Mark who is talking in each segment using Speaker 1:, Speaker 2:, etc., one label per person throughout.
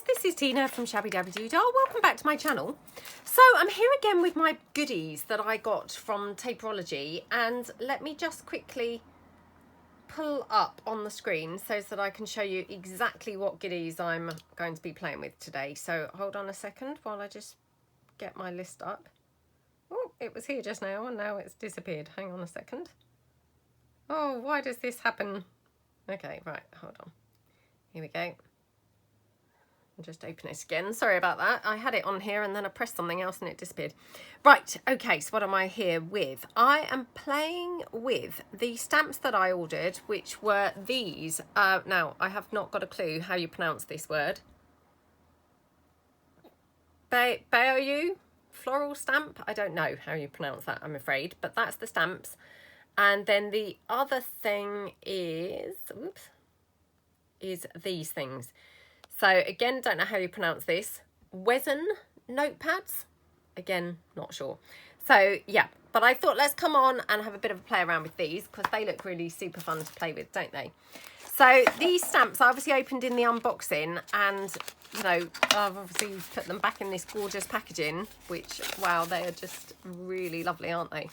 Speaker 1: this is Tina from Shabbydabbydoodah. Welcome back to my channel. So I'm here again with my goodies that I got from Taperology, and let me just quickly pull up on the screen so that I can show you exactly what goodies I'm going to be playing with today. So hold on a second while I just get my list up. Oh, it was here just now and now it's disappeared. Hang on a second. Oh, why does this happen? Okay, right, hold on. Here we go. I'll just open it again. Sorry about that. I had it on here and then I pressed something else and it disappeared. Right, okay, so what am I here with? I am playing with the stamps that I ordered, which were these. Now, I have not got a clue how you pronounce this word. Bayou floral stamp? I don't know how you pronounce that, I'm afraid, but that's the stamps. And then the other thing is, oops, is these things. So again, don't know how you pronounce this. Resin notepads. Again, not sure. So yeah, but I thought let's come on and have a bit of a play around with these because they look really super fun to play with, don't they? So these stamps I obviously opened in the unboxing, and you know, I've obviously put them back in this gorgeous packaging, which, wow, they are just really lovely, aren't they?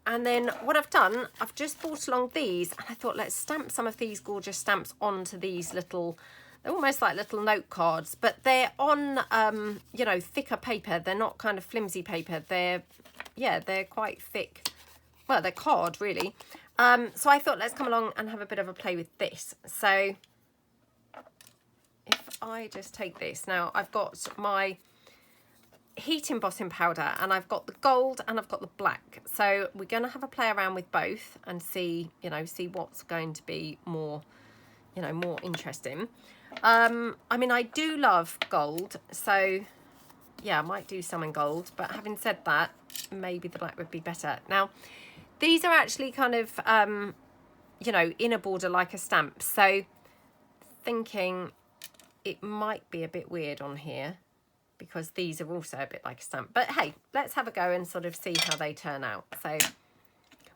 Speaker 1: And then what I've done, I've just brought along these, and I thought let's stamp some of these gorgeous stamps onto these little, they're almost like little note cards, but they're on, you know, thicker paper. They're not kind of flimsy paper. They're, yeah, they're quite thick. Well, they're card, really. So I thought let's come along and have a bit of a play with this. So if I just take this. Now, I've got my heat embossing powder, and I've got the gold and I've got the black. So we're going to have a play around with both and see, you know, see what's going to be more, you know, more interesting. I mean, I do love gold, so yeah, I might do some in gold, but having said that, maybe the black would be better. Now, these are actually kind of, you know, in a border like a stamp, so thinking it might be a bit weird on here because these are also a bit like a stamp. But hey, let's have a go and sort of see how they turn out. So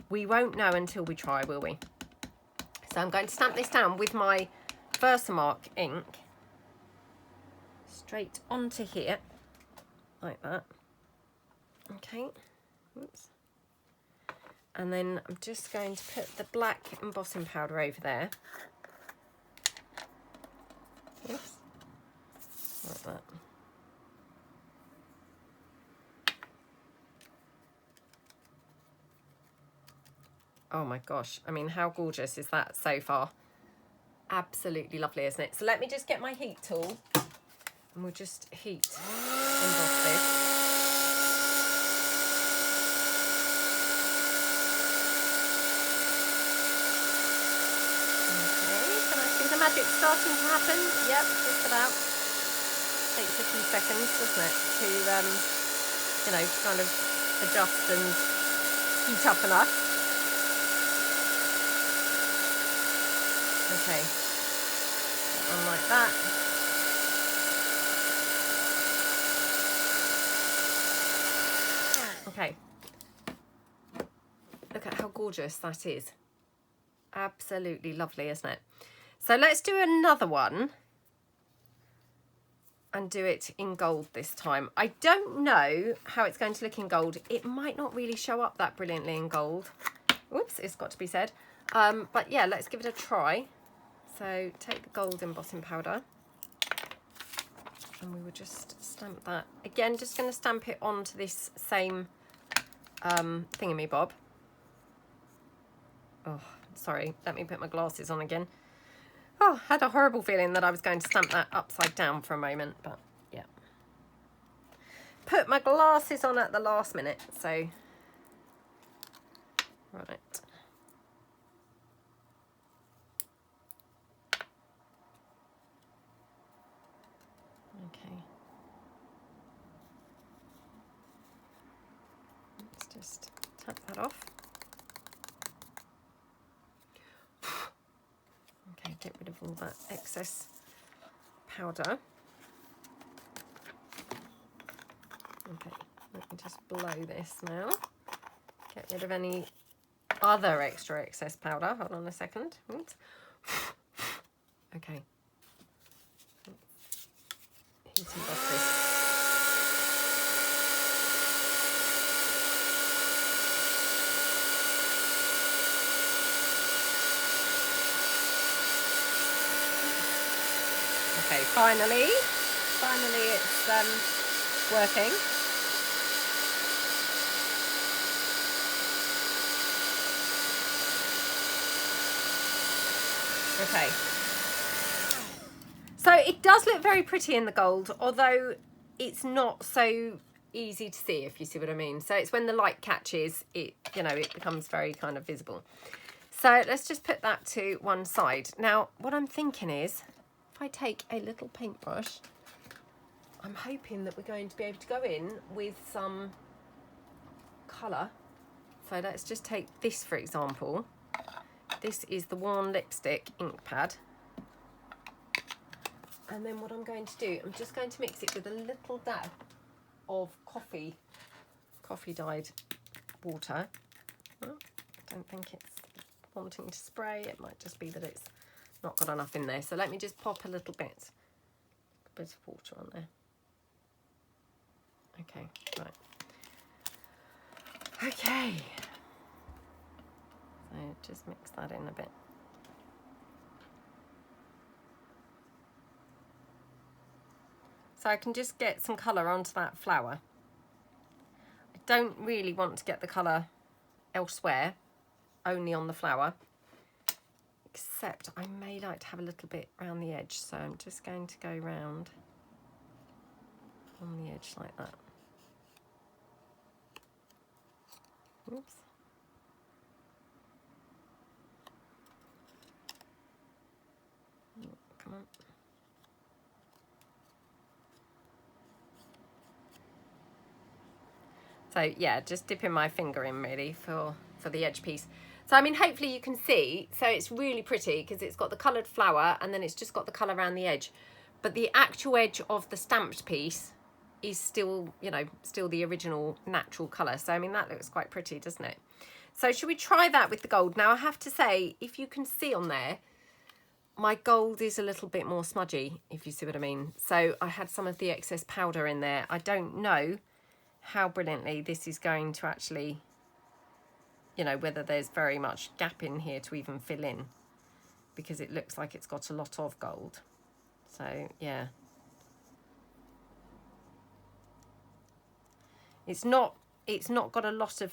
Speaker 1: we won't know until we try, will we? So I'm going to stamp this down with my Versamark ink straight onto here like that. Okay, oops. And then I'm just going to put the black embossing powder over there. Oops. Like that. Oh my gosh, I mean, how gorgeous is that so far? Absolutely lovely, isn't it? So let me just get my heat tool and we'll just heat emboss this. Okay, can I see the magic starting to happen? Yep, just about. Takes a few seconds, doesn't it, to you know, kind of adjust and heat up enough. Okay, on like that. Okay, look at how gorgeous that is. Absolutely lovely, isn't it? So let's do another one and do it in gold this time. I don't know how it's going to look in gold. It might not really show up that brilliantly in gold. Oops, it's got to be said. But yeah, let's give it a try. So take the gold embossing powder and we will just stamp that. Again, just going to stamp it onto this same thingamabob. Oh, sorry, let me put my glasses on again. Oh, I had a horrible feeling that I was going to stamp that upside down for a moment, but yeah. Put my glasses on at the last minute, so right. Okay. Let's just tap that off. Okay, get rid of all that excess powder. Okay, let me just blow this now. Get rid of any other extra excess powder. Hold on a second. Oops. Okay. emboss this. Okay, finally it's working. Okay. So it does look very pretty in the gold, although it's not so easy to see, if you see what I mean. So it's when the light catches it, you know, it becomes very kind of visible. So let's just put that to one side. Now, what I'm thinking is, if I take a little paintbrush, I'm hoping that we're going to be able to go in with some colour. So let's just take this, for example. This is the Worn Lipstick ink pad. And then what I'm going to do, I'm just going to mix it with a little dab of coffee dyed water. Oh, I don't think it's wanting to spray. It might just be that it's not got enough in there. So let me just pop a little bit of water on there. Okay, right. Okay. So just mix that in a bit. So I can just get some colour onto that flower. I don't really want to get the colour elsewhere, only on the flower. Except I may like to have a little bit around the edge, so I'm just going to go round on the edge like that. Oops. Come on. So yeah, just dipping my finger in really for the edge piece. So I mean, hopefully you can see, so it's really pretty because it's got the coloured flower and then it's just got the colour around the edge. But the actual edge of the stamped piece is still, you know, still the original natural colour. So I mean, that looks quite pretty, doesn't it? So should we try that with the gold? Now I have to say, if you can see on there, my gold is a little bit more smudgy, if you see what I mean. So I had some of the excess powder in there. I don't know how brilliantly this is going to actually, you know, whether there's very much gap in here to even fill in, because it looks like it's got a lot of gold. So yeah, it's not got a lot of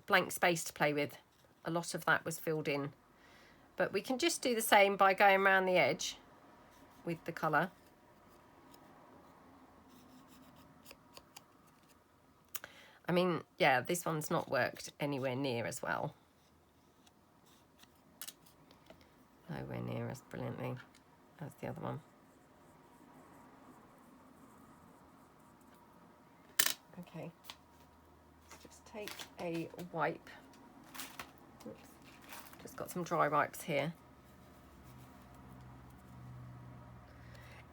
Speaker 1: blank space to play with. A lot of that was filled in, but we can just do the same by going around the edge with the colour. I mean, yeah, this one's not worked anywhere near as well. Nowhere near as brilliantly as the other one. Okay, let's just take a wipe. Oops. Just got some dry wipes here.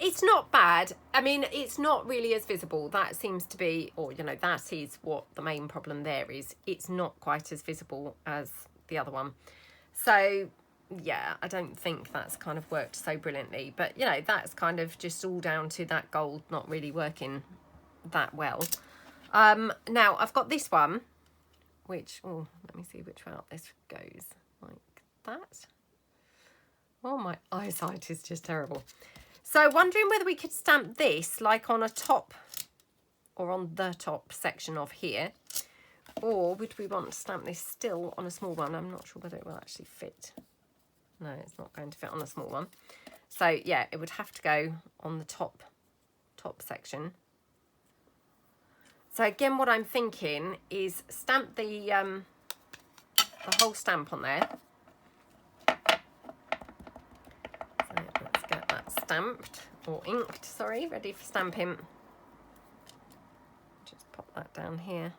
Speaker 1: It's not bad. I mean, it's not really as visible. That seems to be, or, you know, that is what the main problem there is. It's not quite as visible as the other one. So, yeah, I don't think that's kind of worked so brilliantly. But, you know, that's kind of just all down to that gold not really working that well. Now, I've got this one, which, oh, let me see which route this goes. Like that. Oh, my eyesight is just terrible. So wondering whether we could stamp this like on a top or on the top section of here, or would we want to stamp this still on a small one? I'm not sure whether it will actually fit. No, it's not going to fit on a small one. So yeah, it would have to go on the top section. So again, what I'm thinking is stamp the whole stamp on there. Stamped or inked, sorry, ready for stamping. Just pop that down here.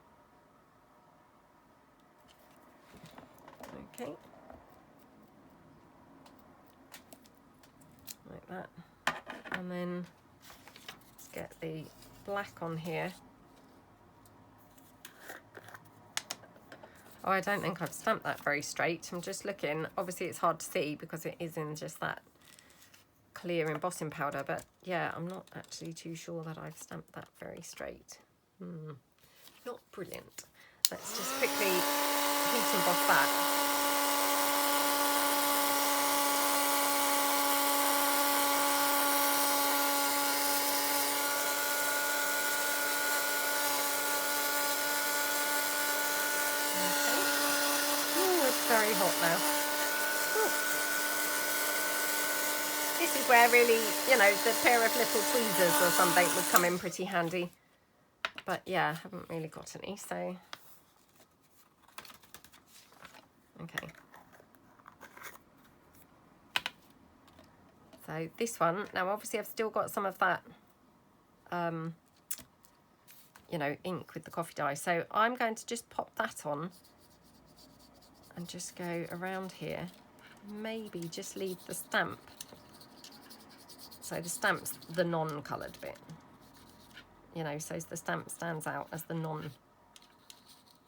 Speaker 1: Okay, like that, and then let's get the black on here. Oh, I don't think I've stamped that very straight. I'm just looking. Obviously it's hard to see because it is in just that clear embossing powder, but yeah, I'm not actually too sure that I've stamped that very straight. Not brilliant. Let's just quickly heat emboss that. Very hot now. Ooh. This is where really, you know, the pair of little tweezers or something would come in pretty handy. But yeah, I haven't really got any, so. Okay. So this one, now obviously I've still got some of that, you know, ink with the coffee dye. So I'm going to just pop that on. And just go around here, maybe just leave the stamp. So the stamp's the non-coloured bit, you know, so the stamp stands out as the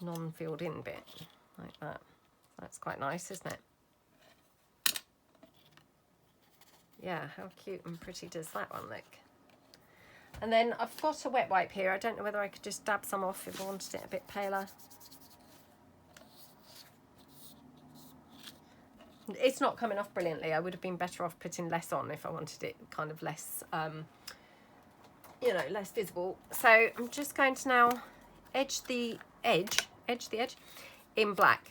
Speaker 1: non-filled in bit, like that. That's quite nice, isn't it? Yeah, how cute and pretty does that one look? And then I've got a wet wipe here. I don't know whether I could just dab some off if I wanted it a bit paler. It's not coming off brilliantly. I would have been better off putting less on if I wanted it kind of less, you know, less visible. So I'm just going to now edge the edge in black,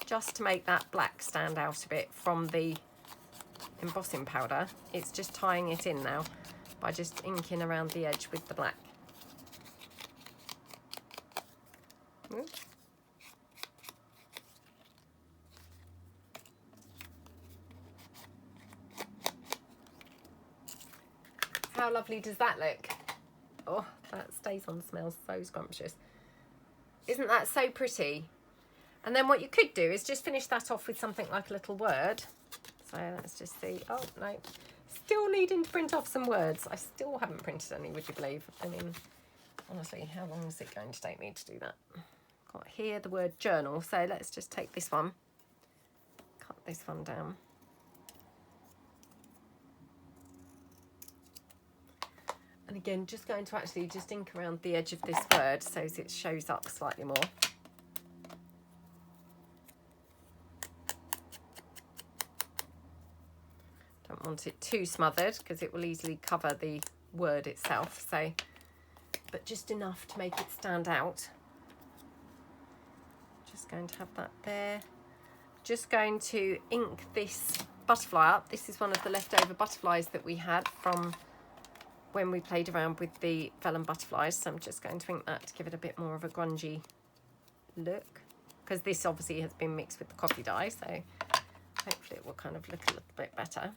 Speaker 1: just to make that black stand out a bit from the embossing powder. It's just tying it in now by just inking around the edge with the black. Oops. How lovely does that look? Oh, that stays on, smells so scrumptious. Isn't that so pretty? And then what you could do is just finish that off with something like a little word. So let's just see. Oh, no. Still needing to print off some words. I still haven't printed any, would you believe? I mean, honestly, how long is it going to take me to do that? Got here the word journal. So let's just take this one. Cut this one down. And again, just going to actually just ink around the edge of this word so as it shows up slightly more. Don't want it too smothered because it will easily cover the word itself. So, but just enough to make it stand out. Just going to have that there. Just going to ink this butterfly up. This is one of the leftover butterflies that we had from when we played around with the vellum butterflies. So I'm just going to ink that to give it a bit more of a grungy look, because this obviously has been mixed with the coffee dye, so hopefully it will kind of look a little bit better.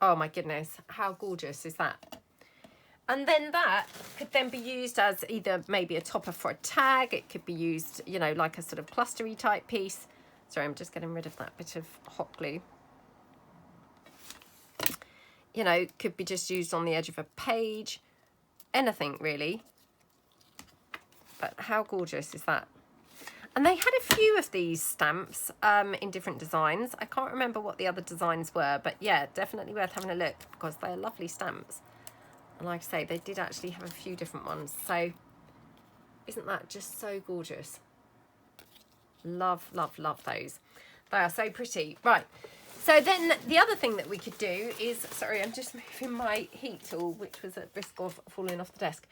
Speaker 1: Oh my goodness, how gorgeous is that? And then that could then be used as either maybe a topper for a tag. It could be used, you know, like a sort of clustery type piece. Sorry, I'm just getting rid of that bit of hot glue. You know, could be just used on the edge of a page, anything really. But how gorgeous is that? And they had a few of these stamps in different designs. I can't remember what the other designs were, but yeah, definitely worth having a look because they're lovely stamps. And like I say, they did actually have a few different ones. So isn't that just so gorgeous? Love, love, love those. They are so pretty. Right. So then the other thing that we could do is, sorry, I'm just moving my heat tool, which was at risk of falling off the desk.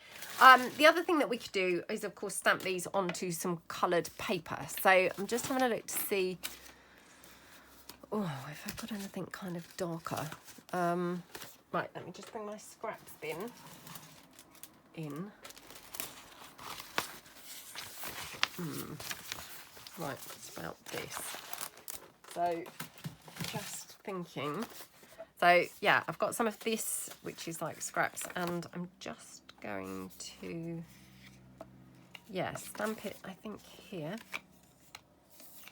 Speaker 1: The other thing that we could do is, of course, stamp these onto some coloured paper. So I'm just having a look to see, oh, if I've got anything kind of darker. Right, let me just bring my scraps bin in. Right, it's about this. So just thinking, so yeah, I've got some of this which is like scraps, and I'm just going to, yeah, stamp it, I think here,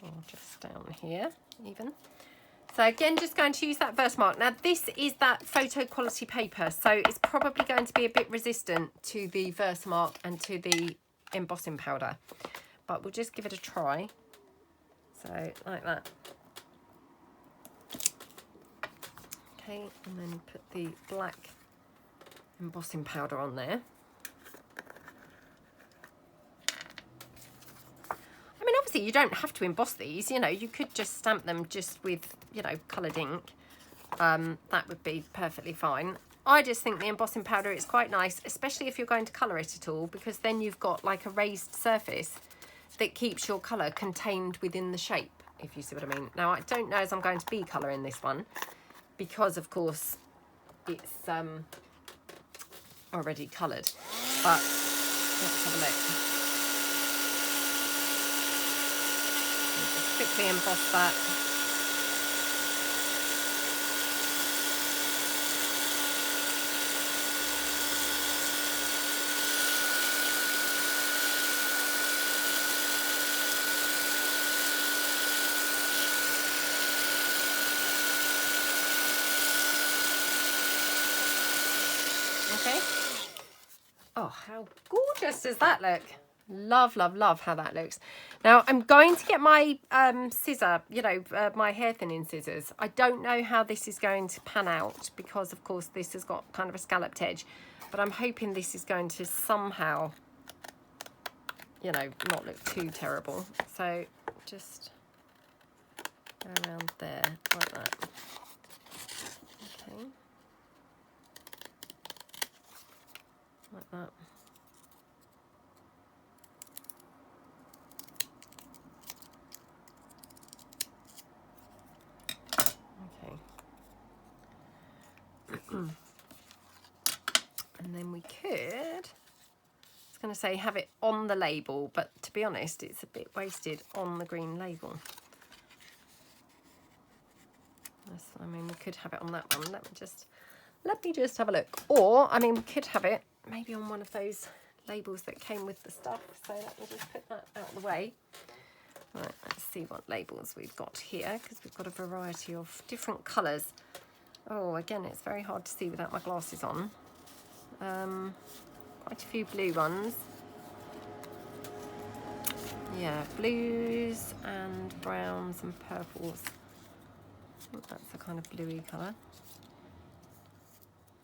Speaker 1: or just down here even. So again, just going to use that Versamark. Now this is that photo quality paper, so it's probably going to be a bit resistant to the Versamark and to the embossing powder, but we'll just give it a try. So like that. Okay, and then put the black embossing powder on there. I mean, obviously you don't have to emboss these, you know, you could just stamp them just with, you know, coloured ink. That would be perfectly fine. I just think the embossing powder is quite nice, especially if you're going to colour it at all, because then you've got like a raised surface that keeps your colour contained within the shape, if you see what I mean. Now, I don't know as I'm going to be colouring this one, because of course it's already coloured, but let's have a look. Just quickly emboss that. Okay. Oh, how gorgeous does that look? Love, love, love how that looks. Now, I'm going to get my scissor, you know, my hair thinning scissors. I don't know how this is going to pan out because, of course, this has got kind of a scalloped edge. But I'm hoping this is going to somehow, you know, not look too terrible. So just go around there like that. Okay. Like that. Okay. And then we could, I was going to say have it on the label, but to be honest, it's a bit wasted on the green label. I mean, we could have it on that one. Let me just have a look. Or, I mean, we could have it maybe on one of those labels that came with the stuff. So let me just put that out of the way. Right, let's see what labels we've got here, because we've got a variety of different colours. Oh, again, it's very hard to see without my glasses on. Quite a few blue ones. Yeah, blues and browns and purples. I think that's a kind of bluey colour.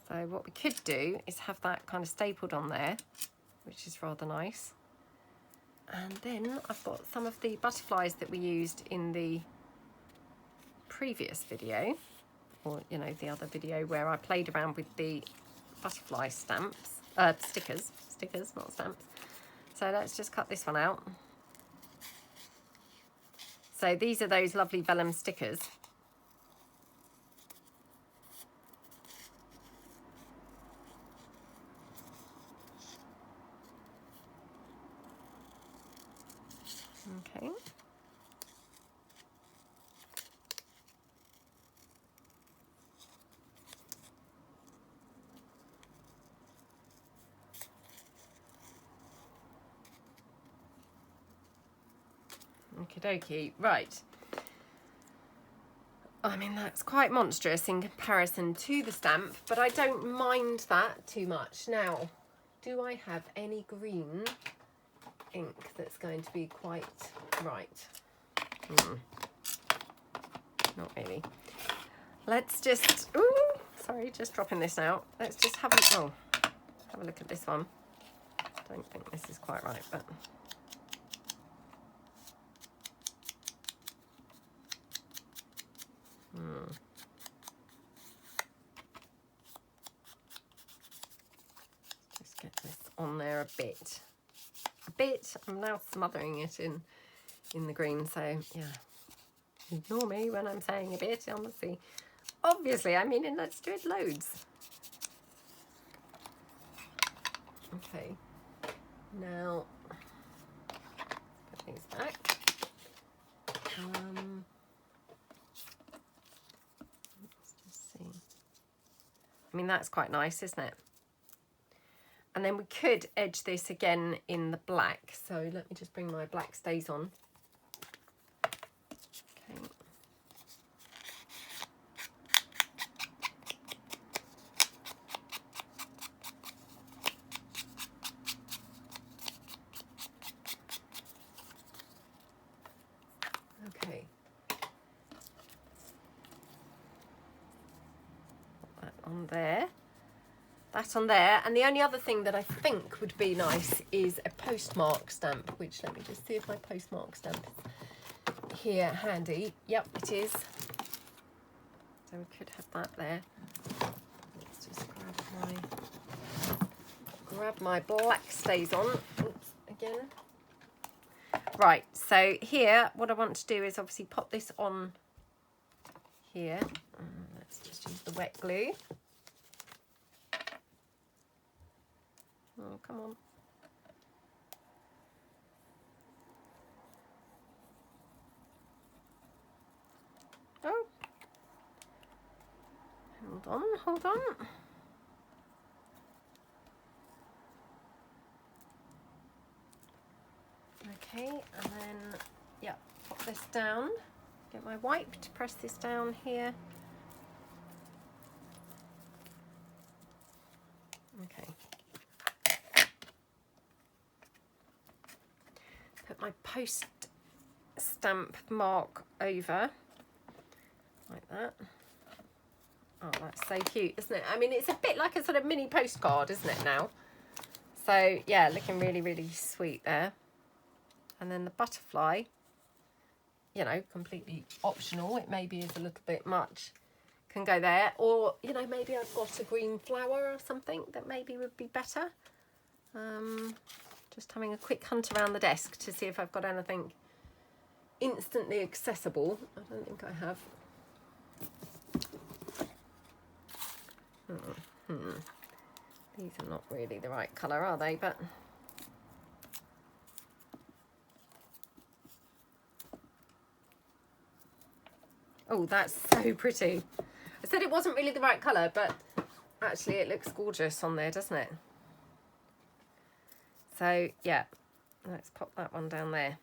Speaker 1: So what we could do is have that kind of stapled on there, which is rather nice. And then I've got some of the butterflies that we used in the previous video, or, you know, the other video where I played around with the butterfly stamps, stickers, not stamps. So let's just cut this one out. So these are those lovely vellum stickers. Okay. Okie dokie, right. I mean, that's quite monstrous in comparison to the stamp, but I don't mind that too much. Now, do I have any green ink that's going to be quite right? Not really. Let's just, ooh, sorry, just dropping this out. Let's just have a look at this one. Don't think this is quite right, but just get this on there a bit. I'm now smothering it in the green, so yeah, ignore me when I'm saying a bit. Obviously I mean, let's do it loads. Okay, now put these back. Let's just see. I mean, that's quite nice, isn't it? And then we could edge this again in the black. So let me just bring my black stays on. Okay. Okay. on there. That on there. And the only other thing that I think would be nice is a postmark stamp, which let me just see if my postmark stamp is here handy. Yep, it is. So we could have that there. Let's just grab my black stays on. Oops, again. Right, so here what I want to do is obviously pop this on here. Let's just use the wet glue. Oh, come on. Oh. Hold on, hold on. Okay, and then, yeah, pop this down. Get my wipe to press this down here. Okay. Put my post stamp mark over like that. Oh, that's so cute, isn't it? I mean, it's a bit like a sort of mini postcard, isn't it now? So yeah, looking really, really sweet there. And then the butterfly, you know, completely optional. It maybe is a little bit much. Can go there. Or, you know, maybe I've got a green flower or something that maybe would be better. Just having a quick hunt around the desk to see if I've got anything instantly accessible. I don't think I have. These are not really the right colour, are they? But oh, that's so pretty. I said it wasn't really the right colour, but actually it looks gorgeous on there, doesn't it? So yeah, let's pop that one down there.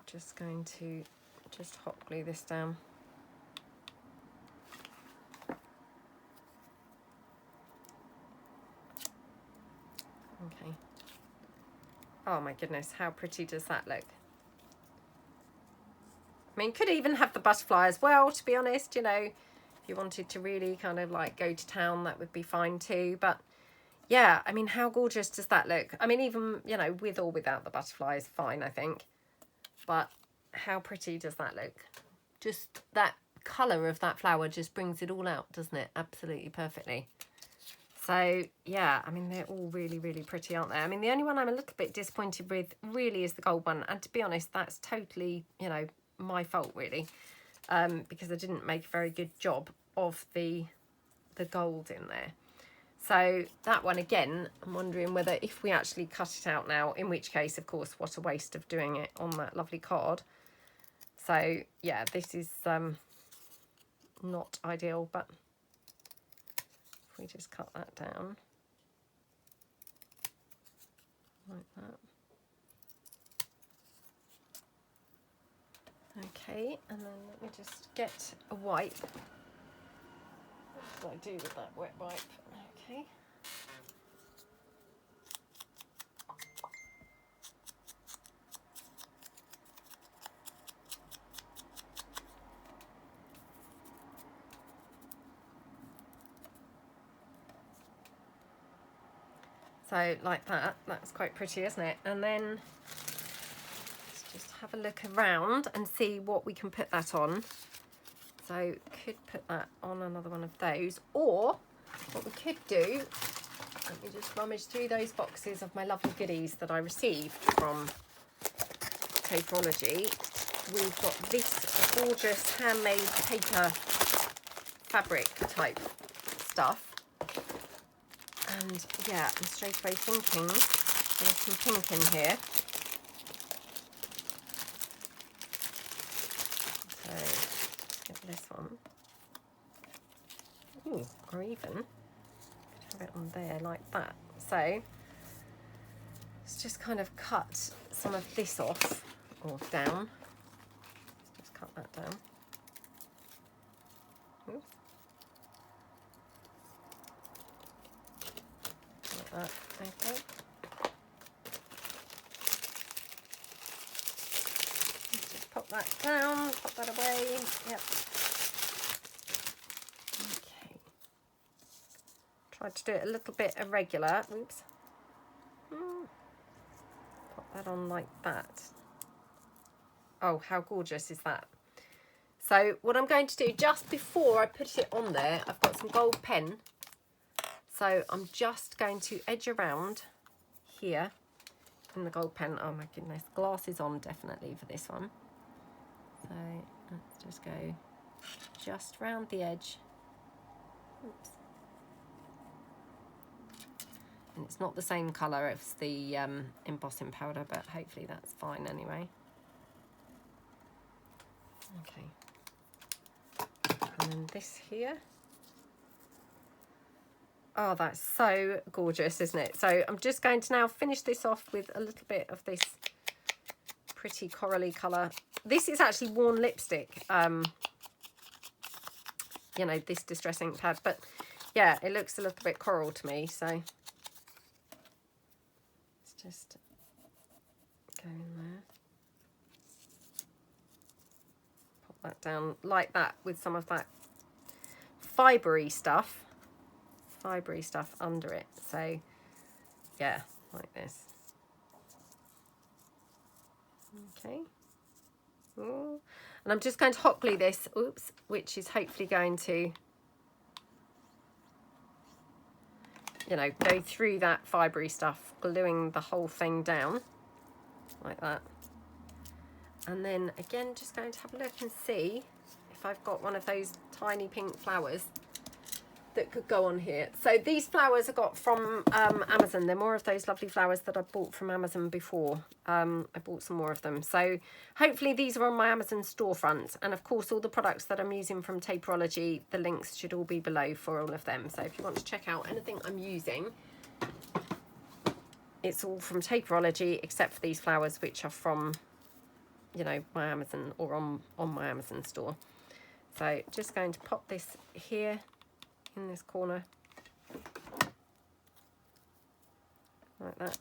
Speaker 1: Just going to just hot glue this down. Okay. Oh my goodness, how pretty does that look? I mean, could even have the butterfly as well, to be honest, you know, if you wanted to really kind of like go to town, that would be fine too. But yeah, I mean, how gorgeous does that look? I mean, even, you know, with or without the butterfly is fine, I think. But how pretty does that look? Just that colour of that flower just brings it all out, doesn't it? Absolutely perfectly. So yeah, I mean, they're all really, really pretty, aren't they? I mean, the only one I'm a little bit disappointed with really is the gold one. And to be honest, that's totally, you know, my fault really, because I didn't make a very good job of the gold in there. So that one again, I'm wondering whether if we actually cut it out now, in which case, of course, what a waste of doing it on that lovely card. So yeah, this is not ideal, but if we just cut that down like that. Okay, and then let me just get a wipe. What do I do with that wet wipe? Okay. So like that, that's quite pretty, isn't it? And then let's just have a look around and see what we can put that on. So could put that on another one of those, or what we could do, let me just rummage through those boxes of my lovely goodies that I received from Taperology. We've got this gorgeous handmade paper fabric type stuff. And yeah, I'm straight away thinking there's some pink in here. So let's get this one. Ooh, or even could have it on there like that. So let's just kind of cut some of this off or down. Just cut that down. Ooh. Like that, okay. Let's just pop that down, pop that away. Yep. tried to do it a little bit irregular. Oops. Pop that on like that. Oh, how gorgeous is that? So what I'm going to do just before I put it on there, I've got some gold pen. So I'm just going to edge around here in the gold pen. Oh my goodness, glasses on definitely for this one. So let's just go just round the edge. Oops. And it's not the same colour as the embossing powder, but hopefully that's fine anyway. Okay. And then this here. Oh, that's so gorgeous, isn't it? So I'm just going to now finish this off with a little bit of this pretty corally colour. This is actually worn lipstick, you know, this Distress ink pad, but yeah, it looks a little bit coral to me, so let's just go in there. Pop that down like that with some of that fibery stuff under it. So yeah, like this. Okay. Ooh. And I'm just going to hot glue this, oops, which is hopefully going to, you know, go through that fibery stuff, gluing the whole thing down like that. And then again, just going to have a look and see if I've got one of those tiny pink flowers that could go on here. So these flowers I got from Amazon. They're more of those lovely flowers that I bought from Amazon before. I bought some more of them. So hopefully these are on my Amazon storefront. And of course, all the products that I'm using from Taperology, the links should all be below for all of them. So if you want to check out anything I'm using, it's all from Taperology, except for these flowers, which are from, you know, my Amazon or on my Amazon store. So just going to pop this here in this corner like that,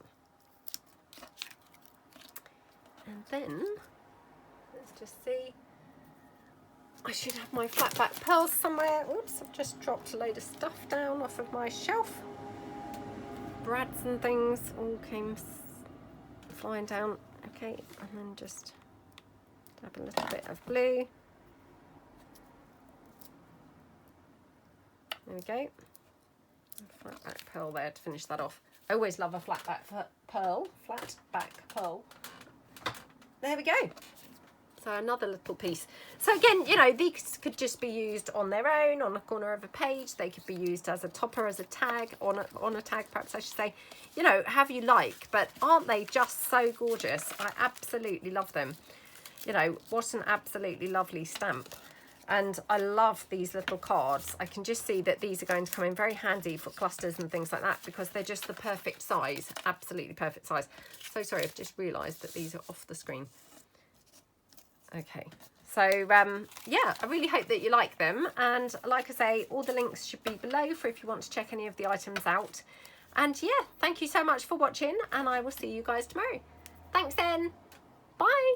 Speaker 1: and then let's just see, I should have my flat back pearls somewhere. Oops, I've just dropped a load of stuff down off of my shelf. Brads and things all came flying down. Okay, and then just dab a little bit of glue. There we go. Flat back pearl there to finish that off. I always love a flat back pearl. Flat back pearl. There we go. So another little piece. So again, you know, these could just be used on their own, on a corner of a page. They could be used as a topper, as a tag, on a tag, perhaps I should say. You know, have you like. But aren't they just so gorgeous? I absolutely love them. You know, what an absolutely lovely stamp. And I love these little cards. I can just see that these are going to come in very handy for clusters and things like that, because they're just the perfect size, absolutely perfect size. So sorry, I've just realised that these are off the screen. Okay, so yeah, I really hope that you like them. And like I say, all the links should be below for if you want to check any of the items out. And yeah, thank you so much for watching, and I will see you guys tomorrow. Thanks then. Bye.